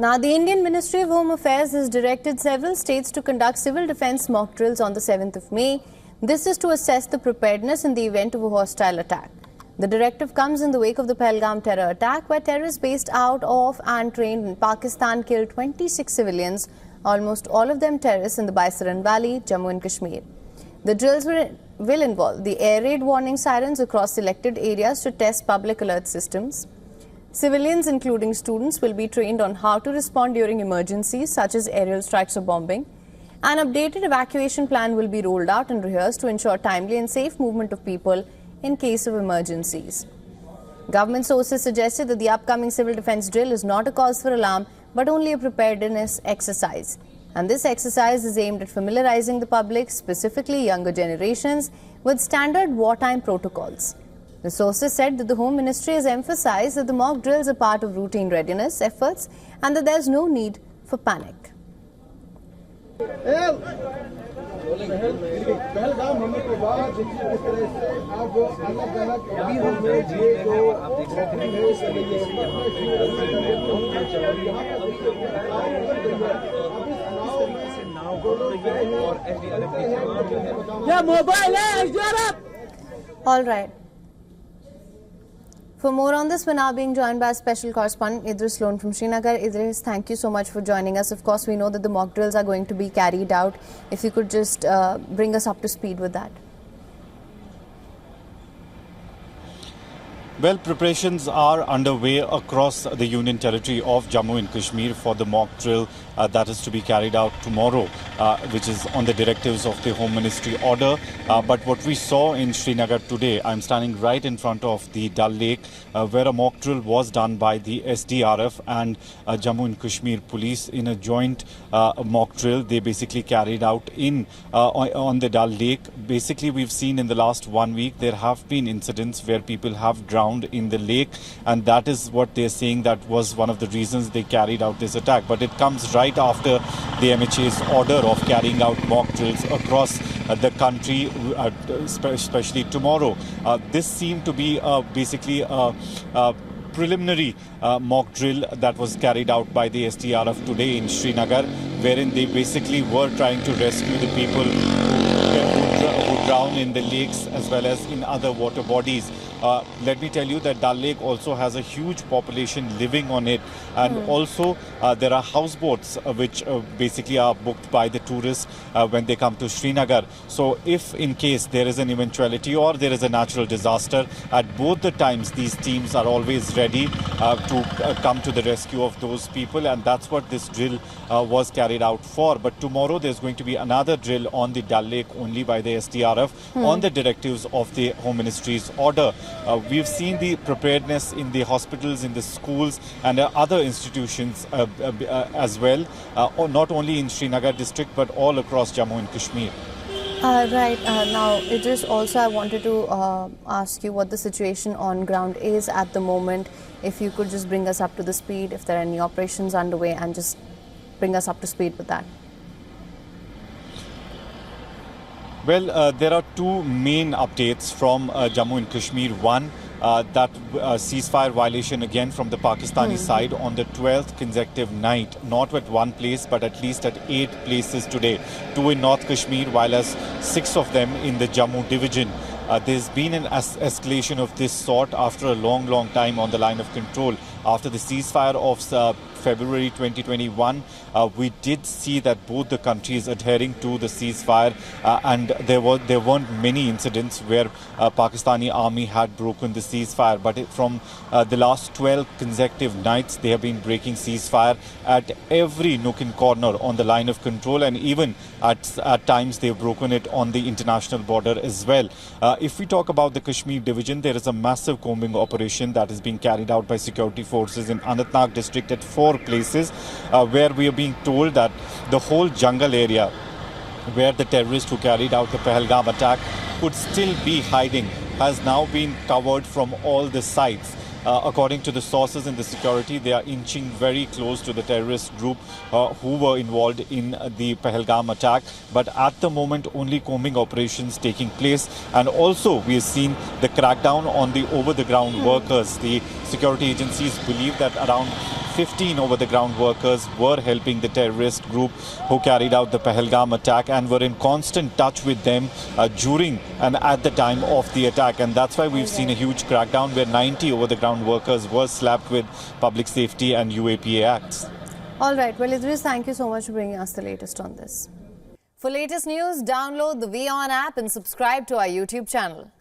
Now, the Indian Ministry of Home Affairs has directed several states to conduct civil defence mock drills on the 7th of May. This is to assess the preparedness in the event of a hostile attack. The directive comes in the wake of the Pahalgam terror attack, where terrorists based out of and trained in Pakistan killed 26 civilians, almost all of them terrorists in the Baisaran Valley, Jammu and Kashmir. The drills will involve the air raid warning sirens across selected areas to test public alert systems. Civilians, including students, will be trained on how to respond during emergencies such as aerial strikes or bombing. An updated evacuation plan will be rolled out and rehearsed to ensure timely and safe movement of people in case of emergencies. Government sources suggested that the upcoming civil defence drill is not a cause for alarm but only a preparedness exercise. And this exercise is aimed at familiarising the public, specifically younger generations, with standard wartime protocols. The sources said that the Home Ministry has emphasised that the mock drills are part of routine readiness efforts and that there is no need for panic. All right. For more on this, we're now being joined by special correspondent Idris Loan from Srinagar. Idris, thank you so much for joining us. Of course, we know that the mock drills are going to be carried out. If you could just bring us up to speed with that. Well, preparations are underway across the Union Territory of Jammu and Kashmir for the mock drill that is to be carried out tomorrow, which is on the directives of the Home Ministry order. But what we saw in Srinagar today, I'm standing right in front of the Dal Lake, where a mock drill was done by the SDRF and Jammu and Kashmir Police in a joint mock drill. They basically carried out on the Dal Lake. Basically, we've seen in the last 1 week, there have been incidents where people have drowned in the lake, and that is what they're saying that was one of the reasons they carried out this attack. But it comes right after the MHA's order of carrying out mock drills across the country, especially tomorrow. This seemed to be basically a preliminary mock drill that was carried out by the SDRF today in Srinagar, wherein they basically were trying to rescue the people who drown in the lakes as well as in other water bodies. Let me tell you that Dal Lake also has a huge population living on it, and also there are houseboats which basically are booked by the tourists when they come to Srinagar. So if in case there is an eventuality or there is a natural disaster, at both the times these teams are always ready to come to the rescue of those people, and that's what this drill was carried out for. But tomorrow there's going to be another drill on the Dal Lake only by the SDRF on the directives of the Home Ministry's order. We've seen the preparedness in the hospitals, in the schools and other institutions as well, not only in Srinagar district but all across Jammu and Kashmir. Right. Now, Idris, also I wanted to ask you what the situation on ground is at the moment. If you could just bring us up to the speed, if there are any operations underway, and just bring us up to speed with that. Well, there are two main updates from Jammu and Kashmir. One, that ceasefire violation again from the Pakistani side on the 12th consecutive night, not at one place but at least at 8 places today. 2 in North Kashmir, while as 6 of them in the Jammu division. There's been an escalation of this sort after a long time on the line of control. After the ceasefire of February 2021, we did see that both the countries adhering to the ceasefire, and there weren't many incidents where Pakistani army had broken the ceasefire. But from the last 12 consecutive nights, they have been breaking ceasefire at every nook and corner on the line of control, and even at times they've broken it on the international border as well. If we talk about the Kashmir division, there is a massive combing operation that is being carried out by security forces in Anantnag district at 4 places, where we are being told that the whole jungle area where the terrorists who carried out the Pahalgam attack could still be hiding has now been covered from all the sides. According to the sources in the security, they are inching very close to the terrorist group who were involved in the Pahalgam attack. But at the moment, only combing operations taking place. And also, we have seen the crackdown on the over-the-ground workers. The security agencies believe that around 15 over-the-ground workers were helping the terrorist group who carried out the Pahalgam attack and were in constant touch with them during and at the time of the attack. And that's why we've seen a huge crackdown where 90 over-the-ground workers were slapped with Public Safety and UAPA acts. All right. Well, Idris, thank you so much for bringing us the latest on this. For latest news, download the WION app and subscribe to our YouTube channel.